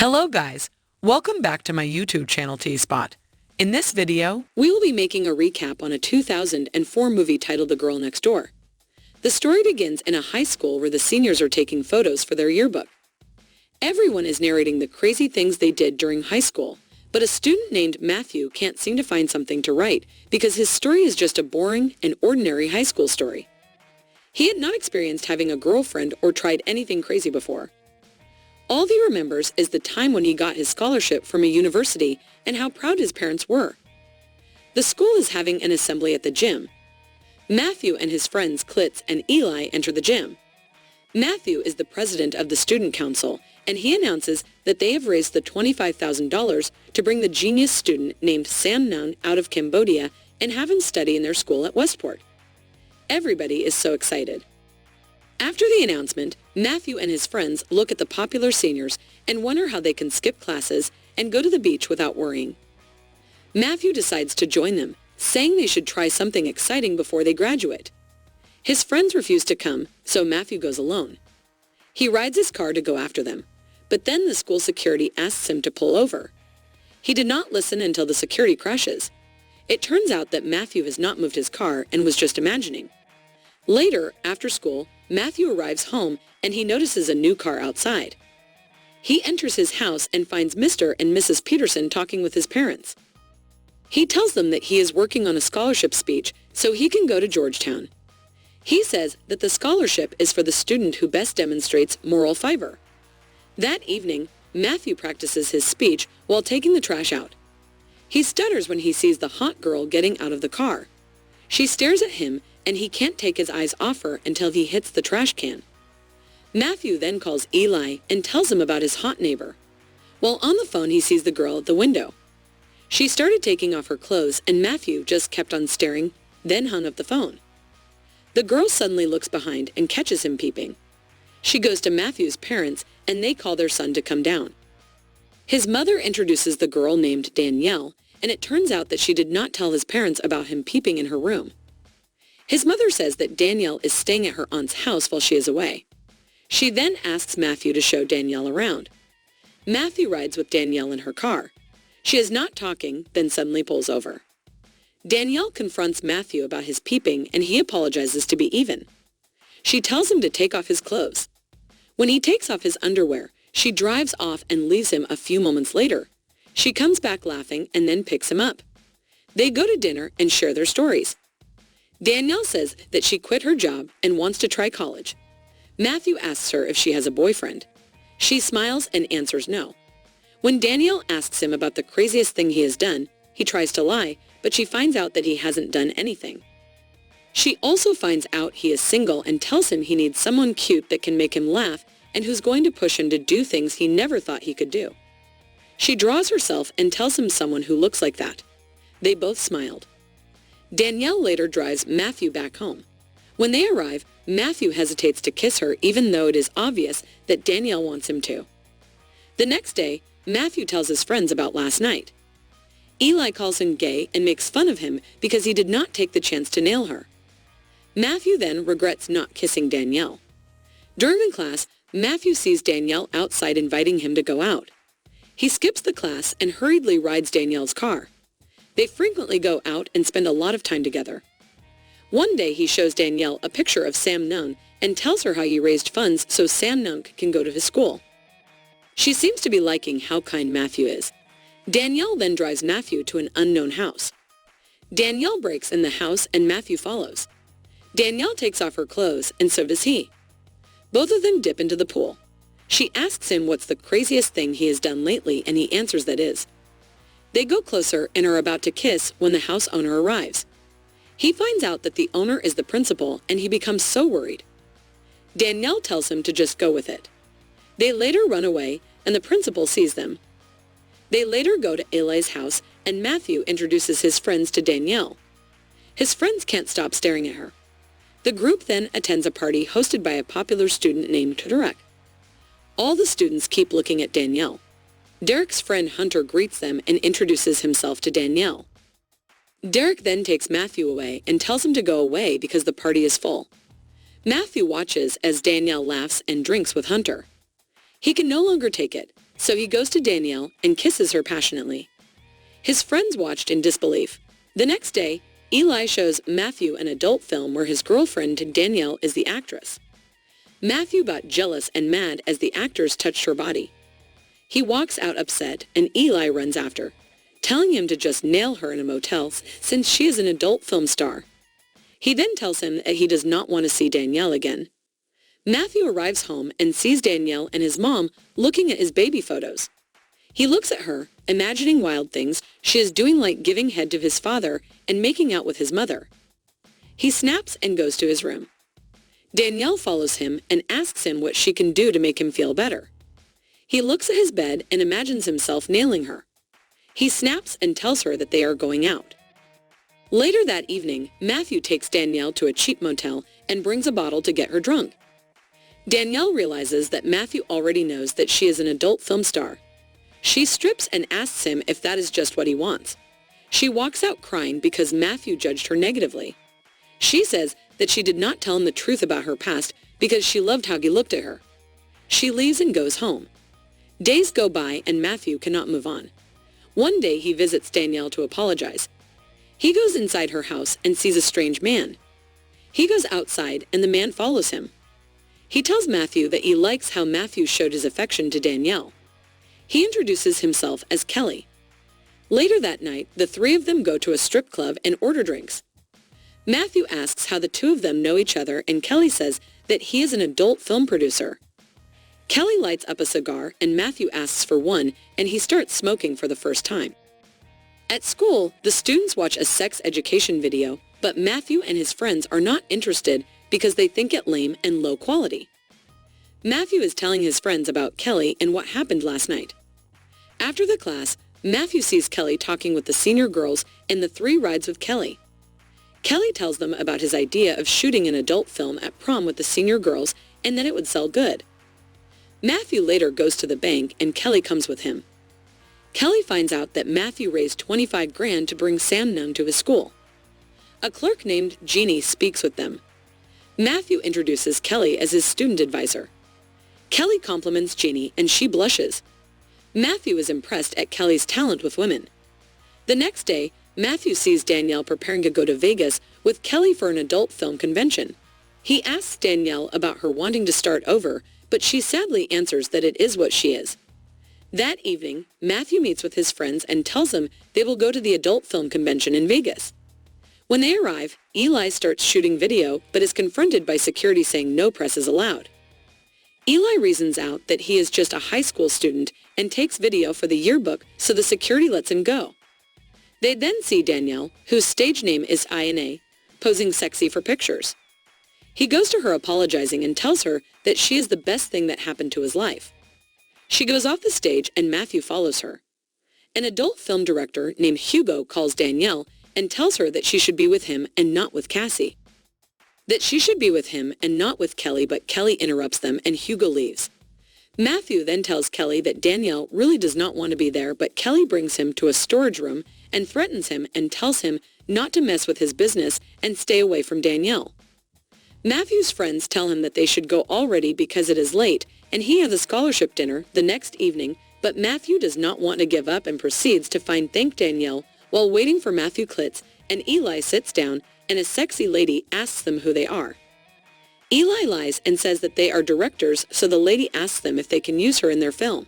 Hello guys, welcome back to my YouTube channel T-Spot. In this video, we will be making a recap on a 2004 movie titled The Girl Next Door. The story begins in a high school where the seniors are taking photos for their yearbook. Everyone is narrating the crazy things they did during high school, but a student named Matthew can't seem to find something to write because his story is just a boring and ordinary high school story. He had not experienced having a girlfriend or tried anything crazy before. All he remembers is the time when he got his scholarship from a university and how proud his parents were. The school is having an assembly at the gym. Matthew and his friends Klitz and Eli enter the gym. Matthew is the president of the student council, and he announces that they have raised the $25,000 to bring the genius student named Sam Nunn out of Cambodia and have him study in their school at Westport. Everybody is so excited. After the announcement, Matthew and his friends look at the popular seniors and wonder how they can skip classes and go to the beach without worrying. Matthew decides to join them, saying they should try something exciting before they graduate. His friends refuse to come, so Matthew goes alone. He rides his car to go after them, but then the school security asks him to pull over. He did not listen until the security crashes. It turns out that Matthew has not moved his car and was just imagining. Later, after school, Matthew arrives home and he notices a new car outside. He enters his house and finds Mr. and Mrs. Peterson talking with his parents. He tells them that he is working on a scholarship speech so he can go to Georgetown. He says that the scholarship is for the student who best demonstrates moral fiber. That evening, Matthew practices his speech while taking the trash out. He stutters when he sees the hot girl getting out of the car. She stares at him and he can't take his eyes off her until he hits the trash can. Matthew then calls Eli and tells him about his hot neighbor. While on the phone, he sees the girl at the window. She started taking off her clothes and Matthew just kept on staring, then hung up the phone. The girl suddenly looks behind and catches him peeping. She goes to Matthew's parents and they call their son to come down. His mother introduces the girl named Danielle, and it turns out that she did not tell his parents about him peeping in her room. His mother says that Danielle is staying at her aunt's house while she is away. She then asks Matthew to show Danielle around. Matthew rides with Danielle in her car. She is not talking, then suddenly pulls over. Danielle confronts Matthew about his peeping and he apologizes to be even. She tells him to take off his clothes. When he takes off his underwear, she drives off and leaves him a few moments later. She comes back laughing and then picks him up. They go to dinner and share their stories. Danielle says that she quit her job and wants to try college. Matthew asks her if she has a boyfriend. She smiles and answers no. When Danielle asks him about the craziest thing he has done, he tries to lie, but she finds out that he hasn't done anything. She also finds out he is single and tells him he needs someone cute that can make him laugh and who's going to push him to do things he never thought he could do. She draws herself and tells him someone who looks like that. They both smiled. Danielle later drives Matthew back home. When they arrive, Matthew hesitates to kiss her even though it is obvious that Danielle wants him to. The next day, Matthew tells his friends about last night. Eli calls him gay and makes fun of him because he did not take the chance to nail her. Matthew then regrets not kissing Danielle. During the class, Matthew sees Danielle outside inviting him to go out. He skips the class and hurriedly rides Danielle's car. They frequently go out and spend a lot of time together. One day he shows Danielle a picture of Sam Nunn and tells her how he raised funds so Sam Nunn can go to his school. She seems to be liking how kind Matthew is. Danielle then drives Matthew to an unknown house. Danielle breaks in the house and Matthew follows. Danielle takes off her clothes and so does he. Both of them dip into the pool. She asks him what's the craziest thing he has done lately and he answers that is. They go closer and are about to kiss when the house owner arrives. He finds out that the owner is the principal and he becomes so worried. Danielle tells him to just go with it. They later run away and the principal sees them. They later go to Eli's house and Matthew introduces his friends to Danielle. His friends can't stop staring at her. The group then attends a party hosted by a popular student named Derek. All the students keep looking at Danielle. Derek's friend Hunter greets them and introduces himself to Danielle. Derek then takes Matthew away and tells him to go away because the party is full. Matthew watches as Danielle laughs and drinks with Hunter. He can no longer take it, So he goes to Danielle and kisses her passionately. His friends watched in disbelief. The next day, Eli shows Matthew an adult film where his girlfriend Danielle is the actress. Matthew got jealous and mad as the actors touched her body. He walks out upset and Eli runs after, telling him to just nail her in a motel since she is an adult film star. He then tells him that he does not want to see Danielle again. Matthew arrives home and sees Danielle and his mom looking at his baby photos. He looks at her, imagining wild things she is doing, like giving head to his father and making out with his mother. He snaps and goes to his room. Danielle follows him and asks him what she can do to make him feel better. He looks at his bed and imagines himself nailing her. He snaps and tells her that they are going out. Later that evening, Matthew takes Danielle to a cheap motel and brings a bottle to get her drunk. Danielle realizes that Matthew already knows that she is an adult film star. She strips and asks him if that is just what he wants. She walks out crying because Matthew judged her negatively. She says that she did not tell him the truth about her past because she loved how he looked at her. She leaves and goes home. Days go by and Matthew cannot move on. One day he visits Danielle to apologize. He goes inside her house and sees a strange man. He goes outside and the man follows him. He tells Matthew that he likes how Matthew showed his affection to Danielle. He introduces himself as Kelly. Later that night, the three of them go to a strip club and order drinks. Matthew asks how the two of them know each other and Kelly says that he is an adult film producer. Kelly lights up a cigar and Matthew asks for one and he starts smoking for the first time. At school, the students watch a sex education video, but Matthew and his friends are not interested because they think it lame and low quality. Matthew is telling his friends about Kelly and what happened last night. After the class, Matthew sees Kelly talking with the senior girls and the three rides with Kelly. Kelly tells them about his idea of shooting an adult film at prom with the senior girls and that it would sell good. Matthew later goes to the bank and Kelly comes with him. Kelly finds out that Matthew raised 25 grand to bring Sam Nunn to his school. A clerk named Jeannie speaks with them. Matthew introduces Kelly as his student advisor. Kelly compliments Jeannie and she blushes. Matthew is impressed at Kelly's talent with women. The next day, Matthew sees Danielle preparing to go to Vegas with Kelly for an adult film convention. He asks Danielle about her wanting to start over, but she sadly answers that it is what she is. That evening, Matthew meets with his friends and tells them they will go to the adult film convention in Vegas. When they arrive, Eli starts shooting video but is confronted by security saying no press is allowed. Eli reasons out that he is just a high school student and takes video for the yearbook, so the security lets him go. They then see Danielle, whose stage name is Ina, posing sexy for pictures. He goes to her apologizing and tells her that she is the best thing that happened to his life. She goes off the stage and Matthew follows her. An adult film director named Hugo calls Danielle and tells her that she should be with him and not with Cassie. That she should be with him and not with Kelly, but Kelly interrupts them and Hugo leaves. Matthew then tells Kelly that Danielle really does not want to be there, but Kelly brings him to a storage room and threatens him and tells him not to mess with his business and stay away from Danielle. Matthew's friends tell him that they should go already because it is late and he has a scholarship dinner the next evening, but Matthew does not want to give up and proceeds to thank Danielle while waiting for Matthew Klitz, and Eli sits down and a sexy lady asks them who they are. Eli lies and says that they are directors, so the lady asks them if they can use her in their film.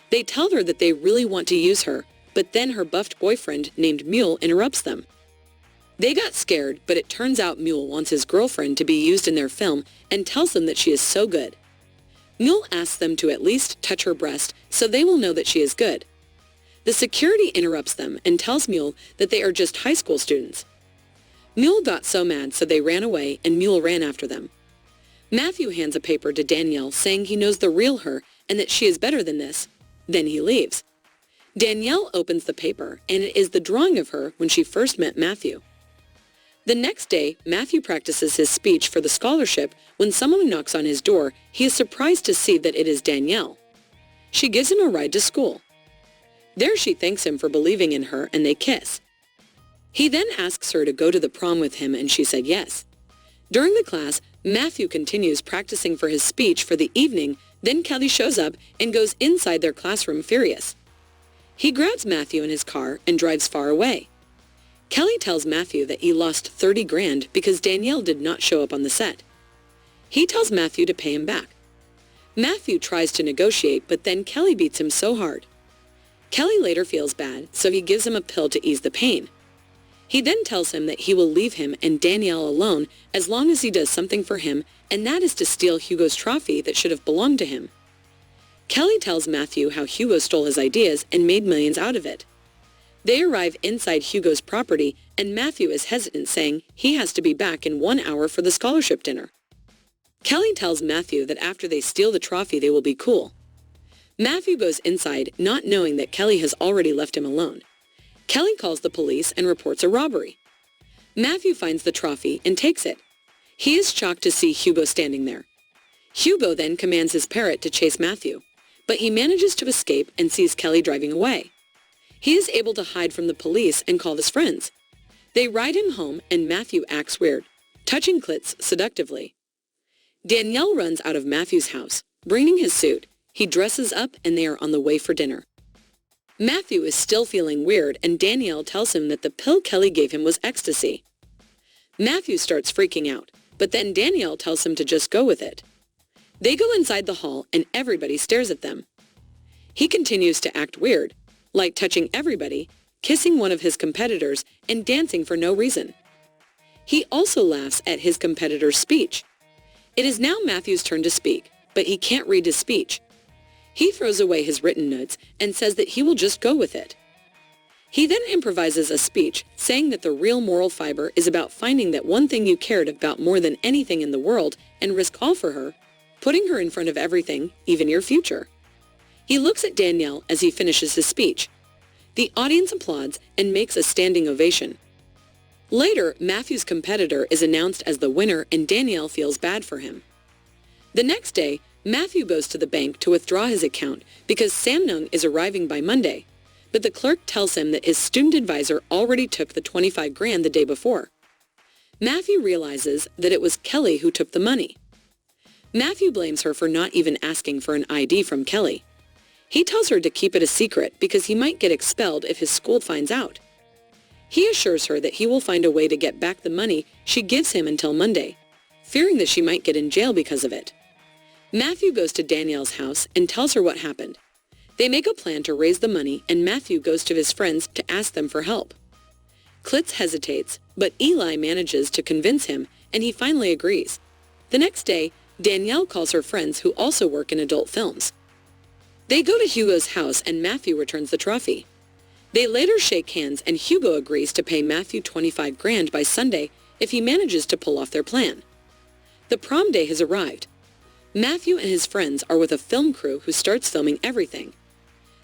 They tell her that they really want to use her, but then her buffed boyfriend named Mule interrupts them. They got scared, but it turns out Mule wants his girlfriend to be used in their film and tells them that she is so good. Mule asks them to at least touch her breast so they will know that she is good. The security interrupts them and tells Mule that they are just high school students. Mule got so mad so they ran away and Mule ran after them. Matthew hands a paper to Danielle saying he knows the real her and that she is better than this. Then he leaves. Danielle opens the paper and it is the drawing of her when she first met Matthew. The next day, Matthew practices his speech for the scholarship. When someone knocks on his door, he is surprised to see that it is Danielle. She gives him a ride to school. There she thanks him for believing in her and they kiss. He then asks her to go to the prom with him and she said yes. During the class, Matthew continues practicing for his speech for the evening Then Kelly shows up and goes inside their classroom furious. He grabs Matthew in his car and drives far away. Kelly tells Matthew that he lost 30 grand because Danielle did not show up on the set. He tells Matthew to pay him back. Matthew tries to negotiate, but then Kelly beats him so hard. Kelly later feels bad, so he gives him a pill to ease the pain. He then tells him that he will leave him and Danielle alone as long as he does something for him, and that is to steal Hugo's trophy that should have belonged to him. Kelly tells Matthew how Hugo stole his ideas and made millions out of it. They arrive inside Hugo's property, and Matthew is hesitant, saying he has to be back in 1 hour for the scholarship dinner. Kelly tells Matthew that after they steal the trophy they will be cool. Matthew goes inside, not knowing that Kelly has already left him alone. Kelly calls the police and reports a robbery. Matthew finds the trophy and takes it. He is shocked to see Hugo standing there. Hugo then commands his parrot to chase Matthew, but he manages to escape and sees Kelly driving away. He is able to hide from the police and call his friends. They ride him home and Matthew acts weird, touching clits seductively. Danielle runs out of Matthew's house, bringing his suit. He dresses up and they are on the way for dinner. Matthew is still feeling weird and Danielle tells him that the pill Kelly gave him was ecstasy. Matthew starts freaking out, but then Danielle tells him to just go with it. They go inside the hall and everybody stares at them. He continues to act weird, like touching everybody, kissing one of his competitors, and dancing for no reason. He also laughs at his competitor's speech. It is now Matthew's turn to speak, but he can't read his speech. He throws away his written notes and says that he will just go with it. He then improvises a speech saying that the real moral fiber is about finding that one thing you cared about more than anything in the world and risk all for her, putting her in front of everything, even your future. He looks at Danielle as he finishes his speech. The audience applauds and makes a standing ovation. Later, Matthew's competitor is announced as the winner and Danielle feels bad for him. The next day, Matthew goes to the bank to withdraw his account because Samnung is arriving by Monday, but the clerk tells him that his student advisor already took the 25 grand the day before. Matthew realizes that it was Kelly who took the money. Matthew blames her for not even asking for an ID from Kelly. He tells her to keep it a secret because he might get expelled if his school finds out. He assures her that he will find a way to get back the money she gives him until Monday, fearing that she might get in jail because of it. Matthew goes to Danielle's house and tells her what happened. They make a plan to raise the money and Matthew goes to his friends to ask them for help. Klitz hesitates, but Eli manages to convince him and he finally agrees. The next day, Danielle calls her friends who also work in adult films. They go to Hugo's house and Matthew returns the trophy. They later shake hands and Hugo agrees to pay Matthew 25 grand by Sunday if he manages to pull off their plan. The prom day has arrived. Matthew and his friends are with a film crew who starts filming everything.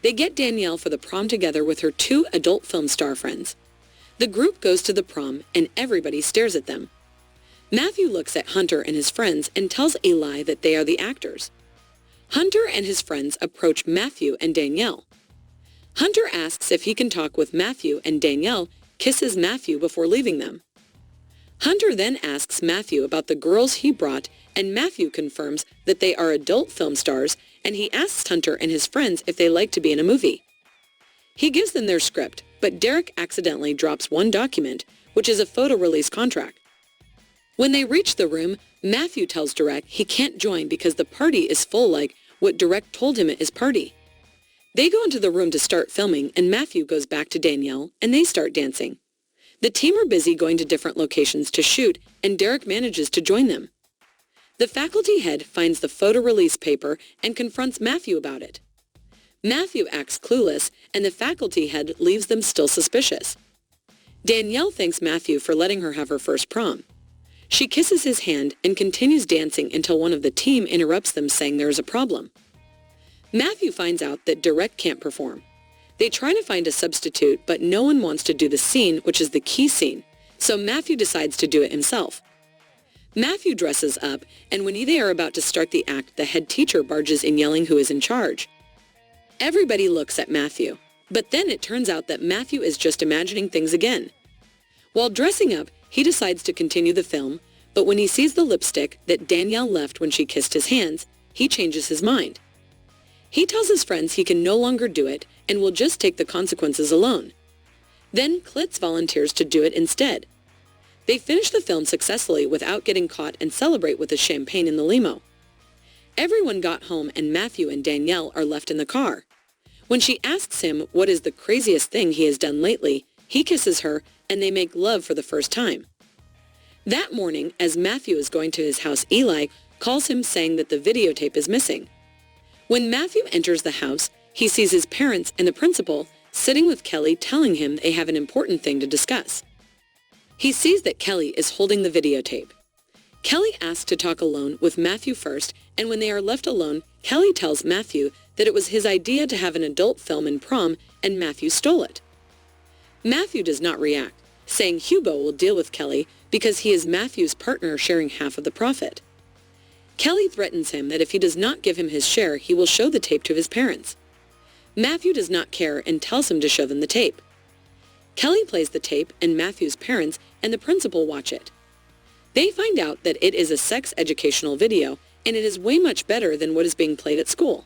They get Danielle for the prom together with her 2 adult film star friends. The group goes to the prom and everybody stares at them. Matthew looks at Hunter and his friends and tells Eli that they are the actors. Hunter and his friends approach Matthew and Danielle. Hunter asks if he can talk with Matthew and Danielle kisses Matthew before leaving them. Hunter then asks Matthew about the girls he brought and Matthew confirms that they are adult film stars and he asks Hunter and his friends if they like to be in a movie. He gives them their script, but Derek accidentally drops one document, which is a photo release contract. When they reach the room, Matthew tells Derek he can't join because the party is full like what Derek told him at his party. They go into the room to start filming and Matthew goes back to Danielle and they start dancing. The team are busy going to different locations to shoot and Derek manages to join them. The faculty head finds the photo release paper and confronts Matthew about it. Matthew acts clueless and the faculty head leaves them still suspicious. Danielle thanks Matthew for letting her have her first prom. She kisses his hand and continues dancing until one of the team interrupts them saying there is a problem. Matthew finds out that Derek can't perform. They try to find a substitute, but no one wants to do the scene, which is the key scene, so Matthew decides to do it himself. Matthew dresses up, and when they are about to start the act, the head teacher barges in yelling who is in charge. Everybody looks at Matthew, but then it turns out that Matthew is just imagining things again. While dressing up, he decides to continue the film, but when he sees the lipstick that Danielle left when she kissed his hands, he changes his mind. He tells his friends he can no longer do it and will just take the consequences alone. Then Klitz volunteers to do it instead. They finish the film successfully without getting caught and celebrate with a champagne in the limo. Everyone got home and Matthew and Danielle are left in the car. When she asks him what is the craziest thing he has done lately, he kisses her and they make love for the first time. That morning, as Matthew is going to his house, Eli calls him saying that the videotape is missing. When Matthew enters the house, he sees his parents and the principal sitting with Kelly telling him they have an important thing to discuss. He sees that Kelly is holding the videotape. Kelly asks to talk alone with Matthew first, and when they are left alone, Kelly tells Matthew that it was his idea to have an adult film in prom and Matthew stole it. Matthew does not react, saying Hugo will deal with Kelly because he is Matthew's partner sharing half of the profit. Kelly threatens him that if he does not give him his share, he will show the tape to his parents. Matthew does not care and tells him to show them the tape. Kelly plays the tape and Matthew's parents and the principal watch it. They find out that it is a sex educational video and it is way much better than what is being played at school.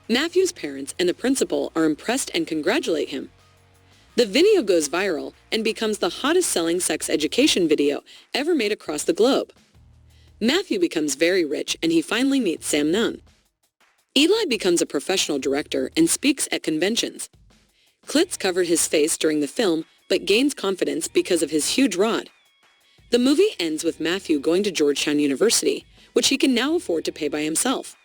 Matthew's parents and the principal are impressed and congratulate him. The video goes viral and becomes the hottest selling sex education video ever made across the globe. Matthew becomes very rich and he finally meets Sam Nunn. Eli becomes a professional director and speaks at conventions. Klitz covered his face during the film but gains confidence because of his huge rod. The movie ends with Matthew going to Georgetown University, which he can now afford to pay by himself.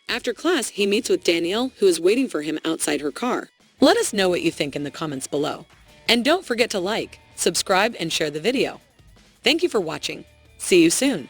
After class, he meets with Danielle, who is waiting for him outside her car. Let us know what you think in the comments below. And don't forget to like, subscribe, and share the video. Thank you for watching. See you soon.